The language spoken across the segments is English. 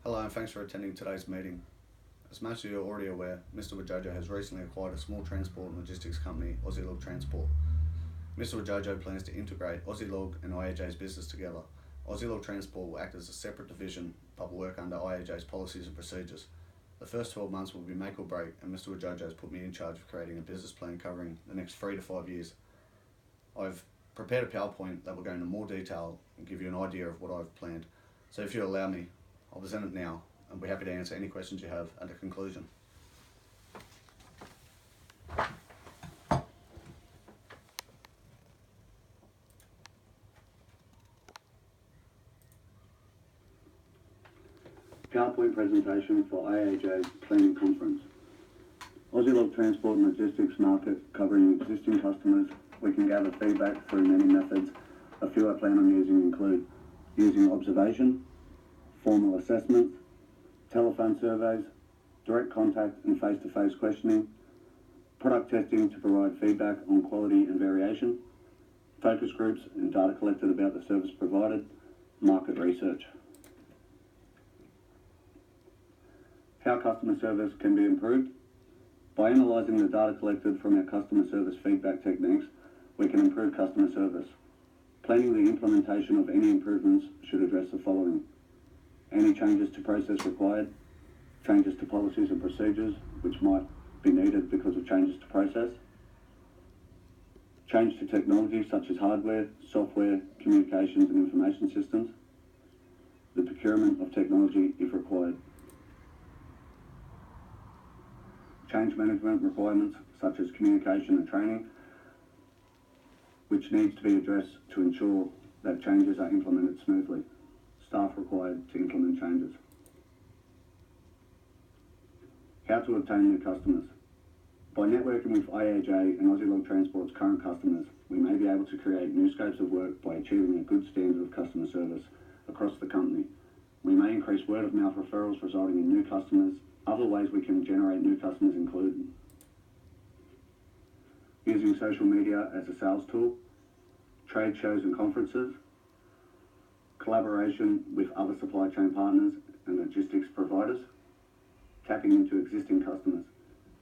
Hello and thanks for attending today's meeting. As most of you are already aware, Mr. Wajojo has recently acquired a small transport and logistics company, Aussielog Transport. Mr. Wajojo plans to integrate Aussielog and IAJ's business together. Aussielog Transport will act as a separate division but will work under IAJ's policies and procedures. The first 12 months will be make or break, and Mr. Wajojo has put me in charge of creating a business plan covering the next 3 to 5 years. I've prepared a PowerPoint that will go into more detail and give you an idea of what I've planned. So if you allow me, I'll present it now and be happy to answer any questions you have at the conclusion. PowerPoint presentation for IAJ's planning conference. Aussielog Transport and Logistics market covering existing customers. We can gather feedback through many methods. A few I plan on using include using observation, formal assessment, telephone surveys, direct contact and face-to-face questioning, product testing to provide feedback on quality and variation, focus groups and data collected about the service provided, market research. How customer service can be improved. By analysing the data collected from our customer service feedback techniques, we can improve customer service. Planning the implementation of any improvements should address the following: any changes to process required, changes to policies and procedures which might be needed because of changes to process, change to technology such as hardware, software, communications and information systems, the procurement of technology if required, change management requirements such as communication and training, which needs to be addressed to ensure that changes are implemented smoothly, staff required to implement changes. How to obtain new customers. By networking with IAJ and Aussielog Transport's current customers, we may be able to create new scopes of work by achieving a good standard of customer service across the company. We may increase word of mouth referrals resulting in new customers. Other ways we can generate new customers include using social media as a sales tool, trade shows and conferences, collaboration with other supply chain partners and logistics providers, tapping into existing customers,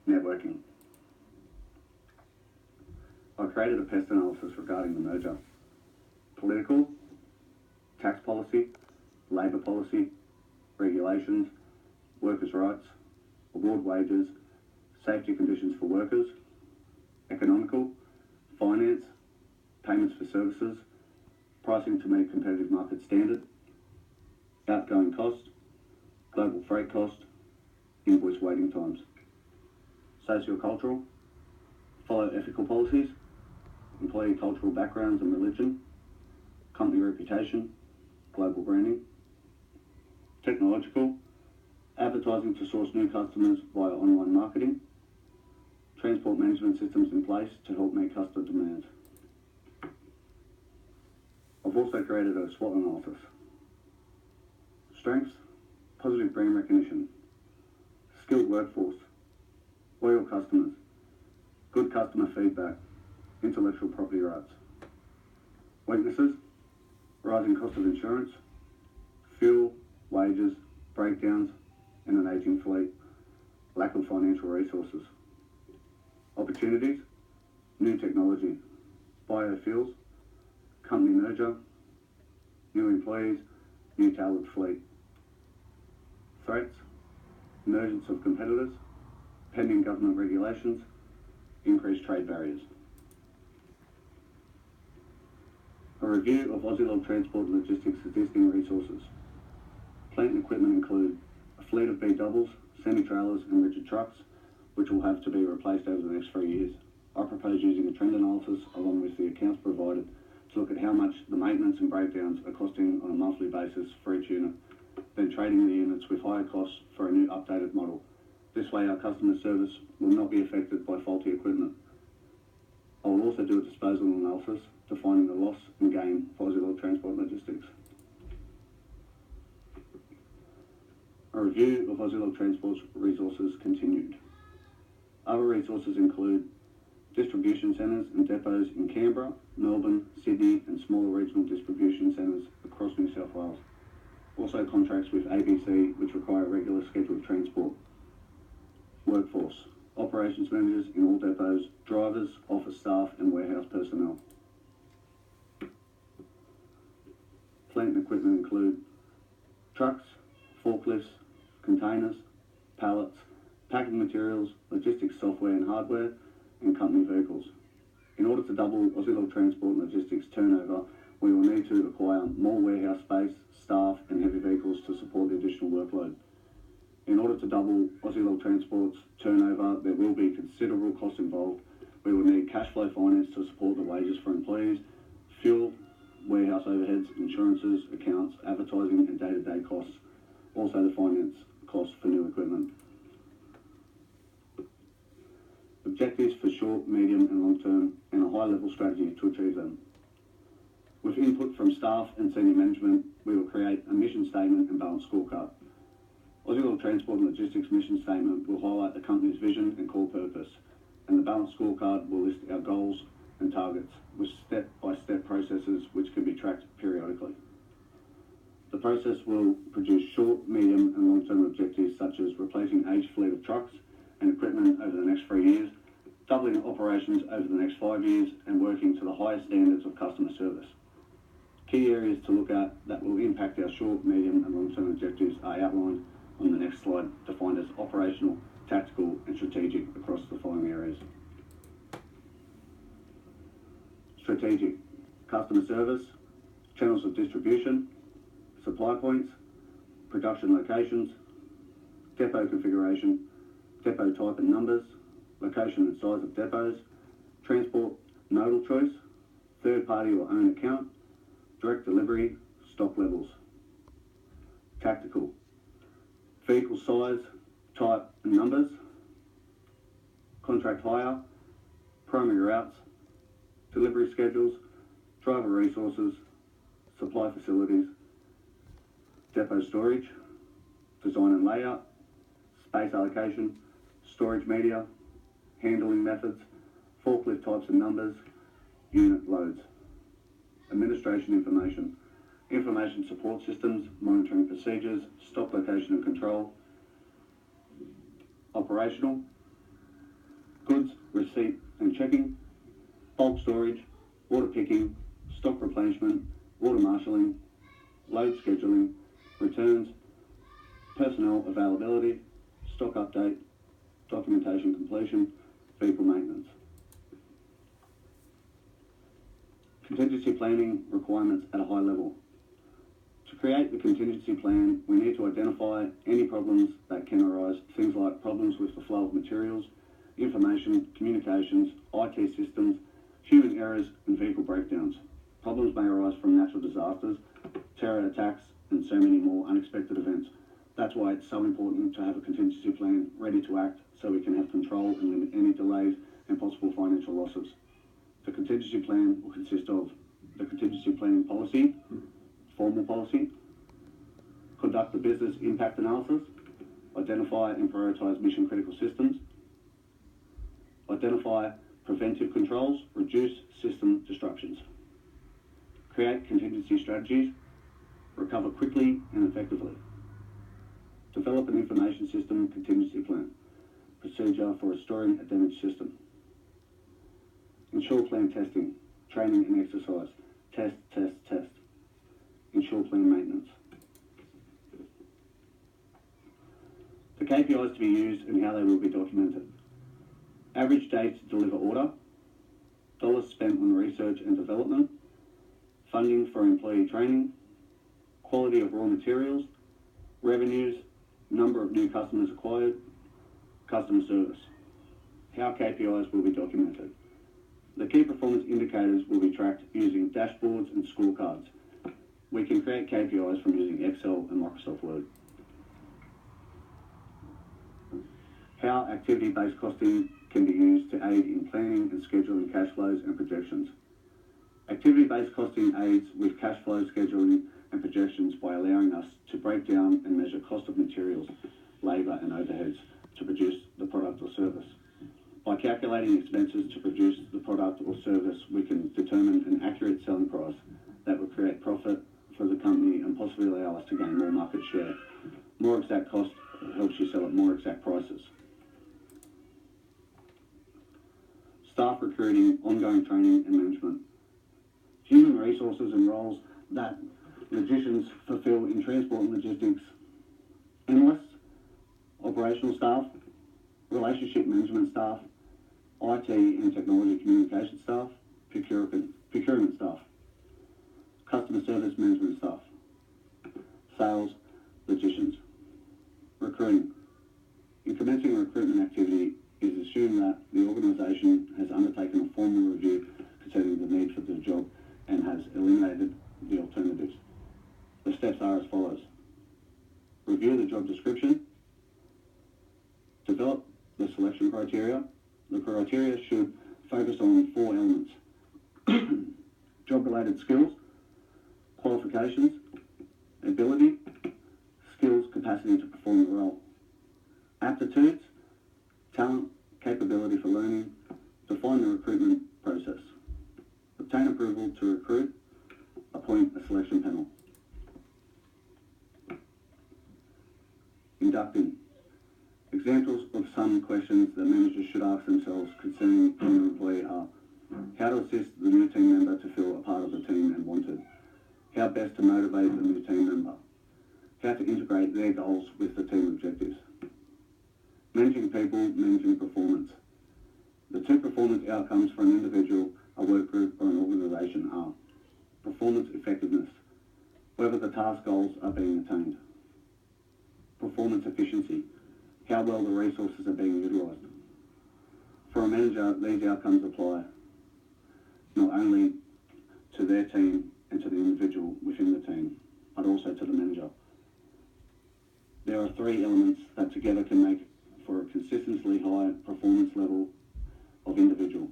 networking. I created a pest analysis regarding the merger. Political, tax policy, labour policy, regulations, workers' rights, award wages, safety conditions for workers, economical, finance, payments for services, pricing to meet competitive market standard, outgoing cost, global freight cost, invoice waiting times, socio-cultural, follow ethical policies, employee cultural backgrounds and religion, company reputation, global branding, technological, advertising to source new customers via online marketing, transport management systems in place to help meet customer demands. I've also created a SWOT analysis. Strengths, positive brand recognition, skilled workforce, loyal customers, good customer feedback, intellectual property rights. Weaknesses, rising cost of insurance, fuel, wages, breakdowns, and an ageing fleet, lack of financial resources. Opportunities, new technology, biofuels, company merger, new employees, new tailored fleet. Threats, emergence of competitors, pending government regulations, increased trade barriers. A review of Aussielog Transport and Logistics existing resources. Plant and equipment include a fleet of B-doubles, semi-trailers and rigid trucks, which will have to be replaced over the next 3 years. I propose using a trend analysis along with the accounts provided to look at how much the maintenance and breakdowns are costing on a monthly basis for each unit, then trading the units with higher costs for a new updated model. This way our customer service will not be affected by faulty equipment. I will also do a disposal analysis defining the loss and gain for Aussielog Transport and Logistics. A review of Aussielog Transport's resources continued. Other resources include distribution centres and depots in Canberra, Melbourne, Sydney and smaller regional distribution centres across New South Wales. Also contracts with ABC, which require regular scheduled transport. Workforce, operations managers in all depots, drivers, office staff and warehouse personnel. Plant and equipment include trucks, forklifts, containers, pallets, packing materials, logistics software and hardware, and company vehicles. In order to double Aussie Log Transport and Logistics turnover, we will need to acquire more warehouse space, staff and heavy vehicles to support the additional workload. In order to double Aussie Log Transport's turnover, there will be considerable costs involved. We will need cash flow finance to support the wages for employees, fuel, warehouse overheads, insurances, accounts, advertising and day-to-day costs. Also the finance costs for new equipment. Objectives for short, medium and long term and a high-level strategy to achieve them. With input from staff and senior management, we will create a mission statement and balanced scorecard. Aussie Log Transport and Logistics mission statement will highlight the company's vision and core purpose, and the balanced scorecard will list our goals and targets with step-by-step processes which can be tracked periodically. The process will produce short, medium and long-term objectives such as replacing aged fleet of trucks and equipment over the next 3 years, doubling operations over the next 5 years and working to the highest standards of customer service. Key areas to look at that will impact our short, medium and long-term objectives are outlined on the next slide, defined as operational, tactical and strategic across the following areas. Strategic, customer service, channels of distribution, supply points, production locations, depot configuration, depot type and numbers, location and size of depots, transport nodal choice, third party or own account, direct delivery, stock levels. Tactical, vehicle size, type and numbers, contract hire, primary routes, delivery schedules, driver resources, supply facilities, depot storage, design and layout, space allocation, storage media, handling methods, forklift types and numbers, unit loads. Administration information support systems, monitoring procedures, stock location and control. Operational, goods, receipt and checking, bulk storage, order picking, stock replenishment, order marshalling, load scheduling, returns, personnel availability, stock update, documentation completion, vehicle maintenance. Contingency planning requirements at a high level. To create the contingency plan, we need to identify any problems that can arise, things like problems with the flow of materials, information, communications, IT systems, human errors and vehicle breakdowns. Problems may arise from natural disasters, terror attacks and so many more unexpected events. That's why it's so important to have a contingency plan ready to act so we can have control and limit any delays and possible financial losses. The contingency plan will consist of the contingency planning policy, formal policy, conduct the business impact analysis, identify and prioritise mission critical systems, identify preventive controls, reduce system disruptions, create contingency strategies, recover quickly and effectively, develop an information system contingency plan, procedure for restoring a damaged system, ensure plan testing, training and exercise, test, ensure plan maintenance. The KPIs to be used and how they will be documented. Average days to deliver order, dollars spent on research and development, funding for employee training, quality of raw materials, revenues, number of new customers acquired, customer service. How KPIs will be documented. The key performance indicators will be tracked using dashboards and scorecards. We can create KPIs from using Excel and Microsoft Word. How activity-based costing can be used to aid in planning and scheduling cash flows and projections. Activity-based costing aids with cash flow scheduling and projections by allowing us to break down and measure cost of materials, labour and overheads to produce the product or service. By calculating expenses to produce the product or service, we can determine an accurate selling price that will create profit for the company and possibly allow us to gain more market share. More exact cost helps you sell at more exact prices. Staff recruiting, ongoing training and management. Human resources and roles that logisticians fulfill in transport and logistics: analysts, operational staff, relationship management staff, IT and technology communication staff, procurement staff, customer service management staff, sales, logisticians. Recruiting. In commencing a recruitment activity, it is assumed that the organisation has undertaken a formal review concerning the need for the job and has eliminated the alternatives. The steps are as follows. Review the job description. Develop the selection criteria. The criteria should focus on 4 elements: job-related skills, qualifications, ability, skills, capacity to perform the role, aptitudes, talent, capability for learning. Define the recruitment process. Obtain approval to recruit. Appoint a selection panel. Inducting. Examples of some questions that managers should ask themselves concerning a new employee are: how to assist the new team member to feel a part of the team and wanted, how best to motivate the new team member, how to integrate their goals with the team objectives. Managing people, managing performance. The 2 performance outcomes for an individual, a work group or an organisation are: performance effectiveness, whether the task goals are being attained; performance efficiency, how well the resources are being utilised. For a manager, these outcomes apply not only to their team and to the individual within the team, but also to the manager. There are 3 elements that together can make for a consistently high performance level of individual.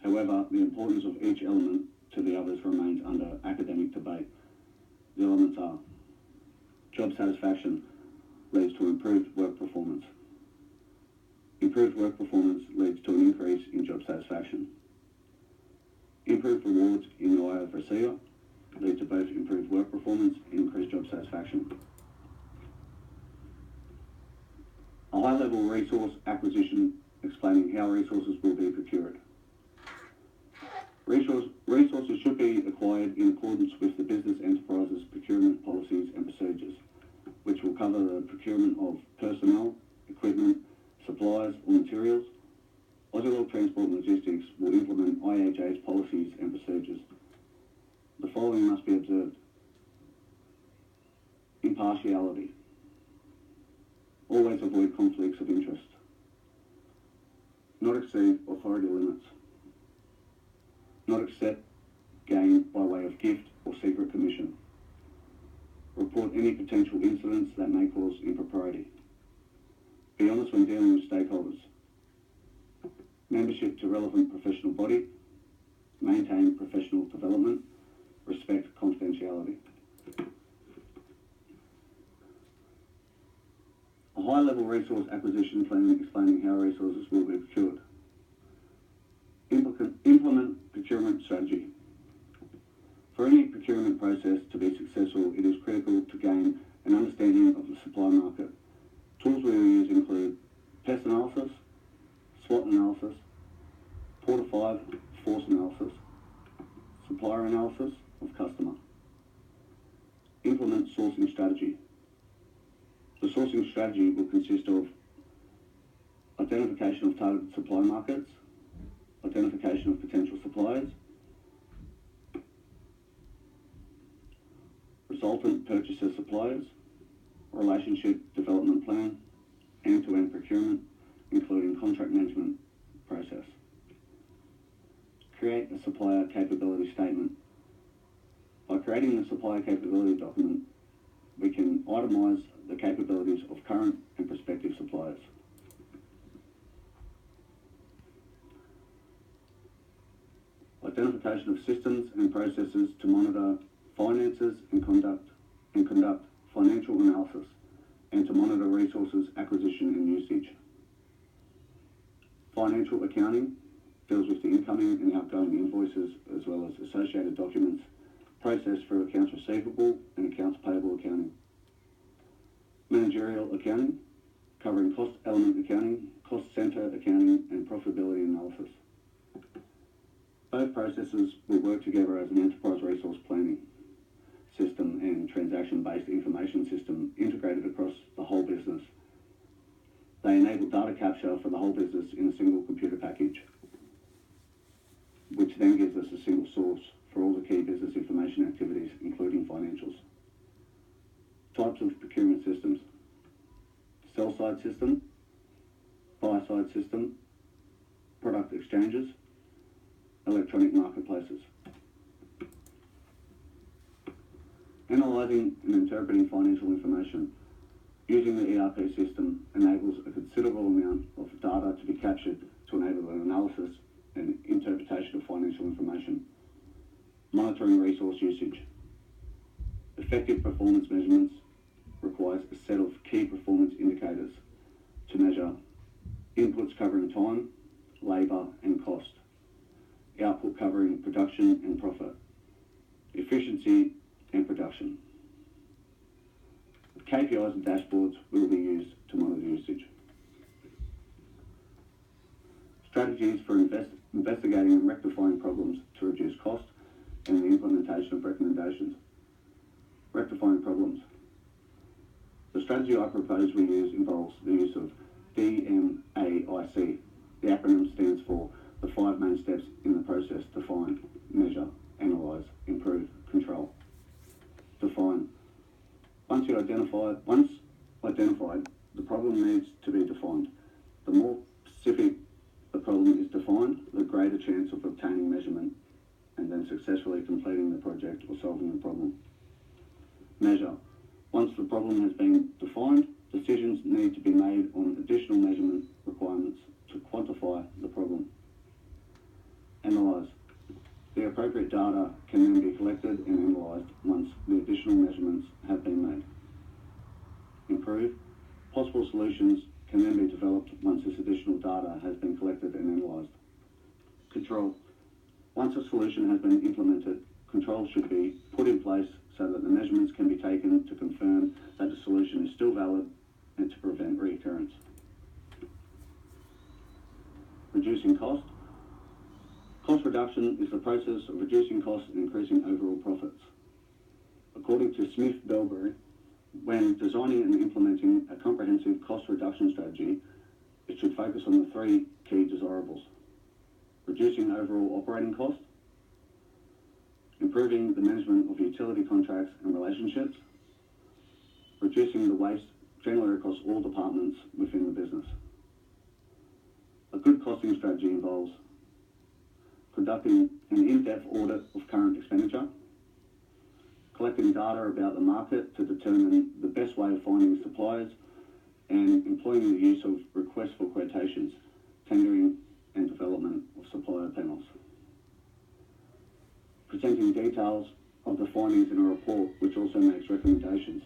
However, the importance of each element to the others remains under academic debate. The elements are: job satisfaction leads to improved work performance. Improved work performance leads to an increase in job satisfaction. Improved rewards in the eye of receiver lead to both improved work performance and increased job satisfaction. A high-level resource acquisition explaining how resources will be procured. Resources should be acquired in accordance with the business enterprise's procurement policies and procedures, which will cover the procurement of personnel, equipment, supplies or materials. Aussie Log Transport and Logistics will implement IHA's policies and procedures. The following must be observed. Impartiality. Always avoid conflicts of interest. Not exceed authority limits. Not accept gain by way of gift or secret commission. Report any potential incidents that may cause impropriety. Be honest when dealing with stakeholders. Membership to relevant professional body. Maintain professional development. Respect confidentiality. A high-level resource acquisition plan explaining how resources will be procured. Implement procurement strategy. For any procurement process to be successful, it is critical to gain an understanding of the supply market. Tools we will use include pest analysis, SWOT analysis, Porter 5 force analysis, supplier analysis of customer. Implement sourcing strategy. The sourcing strategy will consist of identification of targeted supply markets, identification of potential suppliers, resultant purchaser suppliers, relationship development plan, end-to-end procurement, including contract management process. Create a supplier capability statement. By creating the supplier capability document, we can itemise the capabilities of current and prospective suppliers. Identification of systems and processes to monitor finances and conduct financial analysis, and to monitor resources acquisition and usage. Financial accounting deals with the incoming and outgoing invoices as well as associated documents process for accounts receivable and accounts payable accounting. Managerial accounting, covering cost element accounting, cost centre accounting and profitability analysis. Both processes will work together as an enterprise resource planning system and transaction-based information system integrated across the whole business. They enable data capture for the whole business in a single computer package, which then gives us a single source for all the key business information activities, including financials. Types of procurement systems: sell-side system, buy-side system, product exchanges, electronic marketplaces. Analysing and interpreting financial information using the ERP system enables a considerable amount of data to be captured to enable an analysis and interpretation of financial information. Monitoring resource usage. Effective performance measurements requires a set of key performance indicators to measure inputs covering time, labour and cost, output covering production and profit, efficiency and production. KPIs and dashboards will be used to monitor usage. Strategies for investigating and rectifying problems to reduce cost and the implementation of recommendations. Rectifying problems. The strategy I propose we use involves the use of DMAIC. The acronym stands for the 5 main steps in the process: define, measure, analyse, improve, control. Define. Once identified, the problem needs to be defined. The more specific the problem is defined, the greater chance of obtaining measurement and then successfully completing the project or solving the problem. Measure. Once the problem has been defined, decisions need to be made on additional measurement requirements to quantify the problem. Analyse. The appropriate data can then be collected and analysed once the additional measurements have been made. Improve. Possible solutions can then be developed once this additional data has been collected and analysed. Control. Once a solution has been implemented, control should be put in place so that the measurements can be taken to confirm that the solution is still valid and to prevent reoccurrence. Reducing cost. Cost reduction is the process of reducing costs and increasing overall profits. According to Smith-Bellbury, when designing and implementing a comprehensive cost reduction strategy, it should focus on the 3 key desirables: reducing overall operating costs, improving the management of utility contracts and relationships, reducing the waste generally across all departments within the business. A good costing strategy involves conducting an in-depth audit of current expenditure, collecting data about the market to determine the best way of finding suppliers, and employing the use of requests for quotations, tendering and development of supplier panels. Presenting details of the findings in a report which also makes recommendations.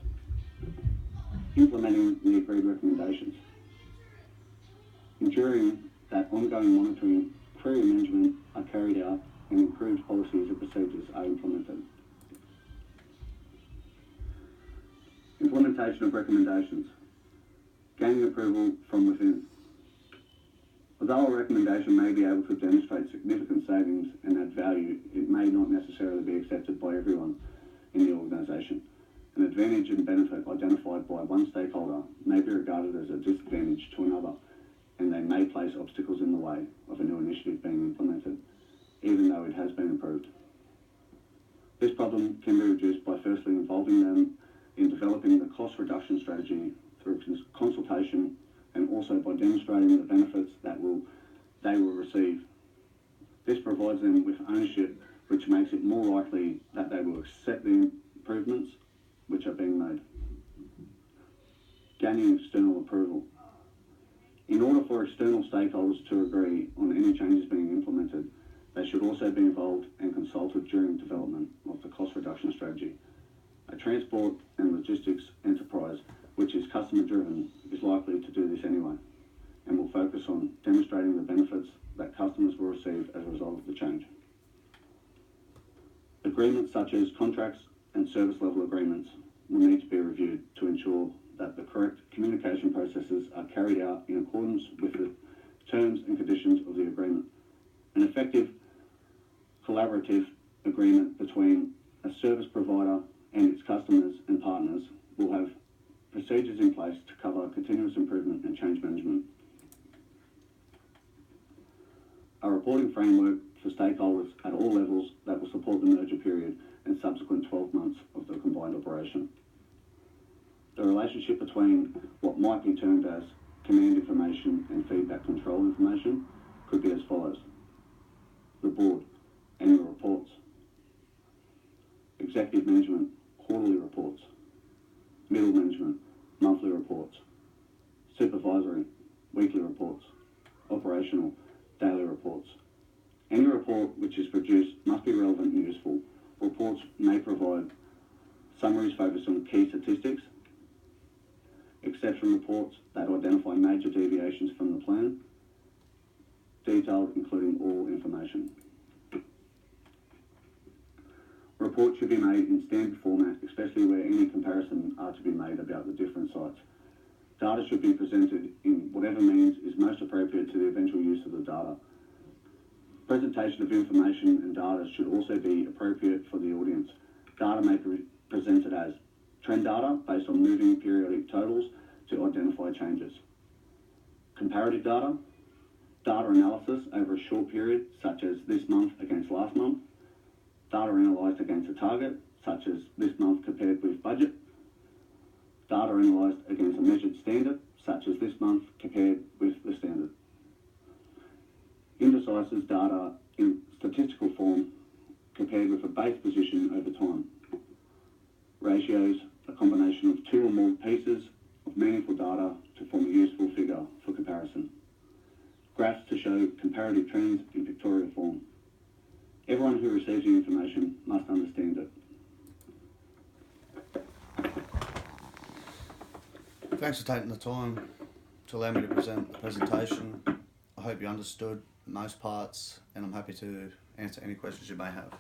Implementing the agreed recommendations. Ensuring that ongoing monitoring, query management are carried out and improved policies and procedures are implemented. Implementation of recommendations. Gaining approval from within. Although a recommendation may be able to demonstrate significant savings and add value, it may not necessarily be accepted by everyone in the organisation. An advantage and benefit identified by one stakeholder may be regarded as a disadvantage to another, and they may place obstacles in the way of a new initiative being implemented, even though it has been approved. This problem can be reduced by firstly involving them in developing the cost reduction strategy through consultation, and also by demonstrating the benefits that they will receive. This provides them with ownership, which makes it more likely that they will accept the improvements which are being made. Gaining external approval. In order for external stakeholders to agree on any changes being implemented, they should also be involved and consulted during development of the cost reduction strategy. A transport and logistics enterprise which is customer driven is likely to do this anyway, and will focus on demonstrating the benefits that customers will receive as a result of the change. The Agreements such as contracts and service level agreements will need to be reviewed to ensure that the correct communication processes are carried out in accordance with the terms and conditions of the agreement. An effective collaborative agreement between a service provider and its customers and partners will have procedures in place to cover continuous improvement and change management. A reporting framework for stakeholders at all levels that will support the merger period and subsequent 12 months of the combined operation. The relationship between what might be termed as command information and feedback control information could be as follows. The board, annual reports. Executive management, quarterly reports. Middle management, monthly reports. Supervisory, weekly reports. Operational, daily reports. Any report which is produced must be relevant and useful. Reports may provide summaries focused on key statistics, exception reports that identify major deviations from the plan, detailed including all information. Reports should be made in standard format, especially where any comparison are to be made about the different sites. Data should be presented in whatever means is most appropriate to the eventual use of the data. Presentation of information and data should also be appropriate for the audience. Data may be presented as trend data based on moving periodic totals to identify changes. Comparative data, data analysis over a short period, such as this month against last month. Data analysed against a target, such as this month compared with budget. Data analysed against a measured standard, such as this month compared with the standard. Indecises data in statistical form compared with a base position over time. Ratios, a combination of two or more pieces of meaningful data to form a useful figure for comparison. Graphs to show comparative trends in pictorial form. Everyone who receives the information must understand it. Thanks for taking the time to allow me to present the presentation. I hope you understood most parts, and I'm happy to answer any questions you may have.